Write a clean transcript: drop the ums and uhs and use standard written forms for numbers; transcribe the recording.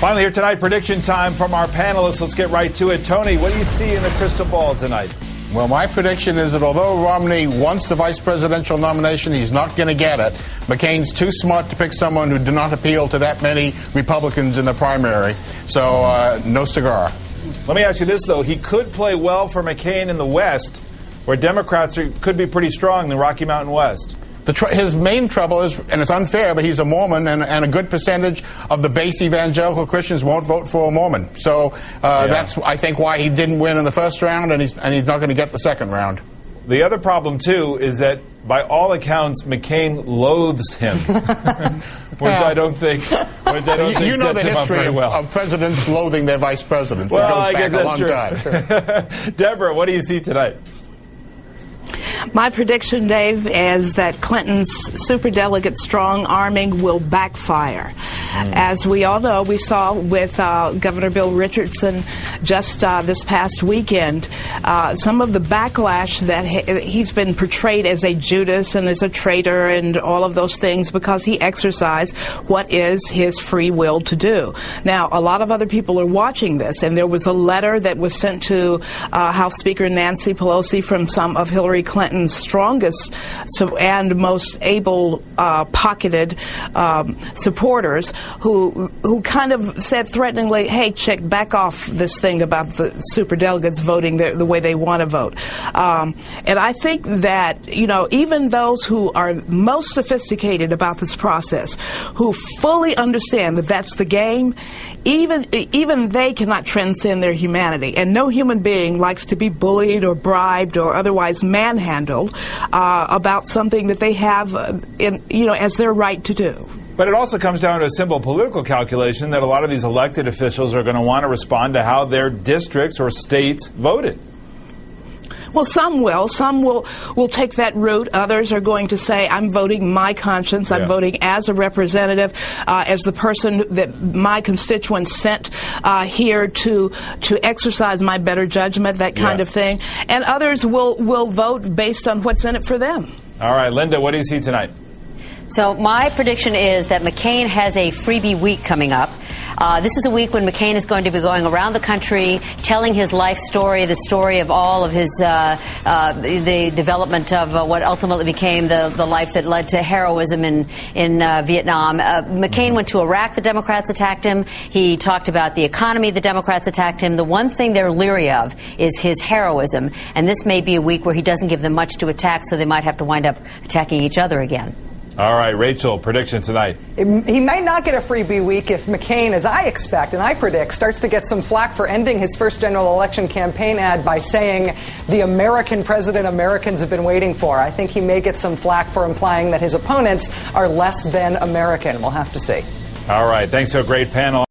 Finally here tonight, prediction time from our panelists. Let's get right to it. Tony, what do you see in the crystal ball tonight? Well, my prediction is that although Romney wants the vice presidential nomination, he's not going to get it. McCain's too smart to pick someone who did not appeal to that many Republicans in the primary. So, no cigar. Let me ask you this, though. He could play well for McCain in the West, where Democrats could be pretty strong in the Rocky Mountain West. His main trouble is, and it's unfair, but he's a Mormon, and a good percentage of the base evangelical Christians won't vote for a Mormon. So that's, I think, why he didn't win in the first round, and he's not going to get the second round. The other problem, too, is that by all accounts, McCain loathes him, which I don't think. You know the history of presidents loathing their vice presidents. Well, it goes back a long time. Deborah, what do you see tonight? My prediction, Dave, is that Clinton's superdelegate strong arming will backfire. As we all know, we saw with Governor Bill Richardson just this past weekend, some of the backlash that he's been portrayed as a Judas and as a traitor and all of those things because he exercised what is his free will to do. Now, a lot of other people are watching this, and there was a letter that was sent to House Speaker Nancy Pelosi from some of Hillary Clinton's strongest and most able-pocketed supporters who kind of said threateningly, hey, chick, back off this thing about the superdelegates voting the way they want to vote. And I think that, you know, even those who are most sophisticated about this process, who fully understand that that's the game, even they cannot transcend their humanity. And no human being likes to be bullied or bribed or otherwise manhandled about something that they have, as their right to do. But it also comes down to a simple political calculation that a lot of these elected officials are going to want to respond to how their districts or states voted. Well, some will. Some will take that route. Others are going to say, I'm voting my conscience. I'm voting as a representative, as the person that my constituents sent here to exercise my better judgment, that kind of thing. And others will vote based on what's in it for them. All right, Linda, what do you see tonight? So my prediction is that McCain has a freebie week coming up. This is a week when McCain is going to be going around the country telling his life story, the story of all of his, the development of what ultimately became the life that led to heroism in Vietnam. McCain went to Iraq, the Democrats attacked him. He talked about the economy, the Democrats attacked him. The one thing they're leery of is his heroism, and this may be a week where he doesn't give them much to attack, so they might have to wind up attacking each other again. All right, Rachel, prediction tonight. He may not get a freebie week if McCain, as I expect and I predict, starts to get some flack for ending his first general election campaign ad by saying the American president Americans have been waiting for. I think he may get some flack for implying that his opponents are less than American. We'll have to see. All right, thanks to a great panel.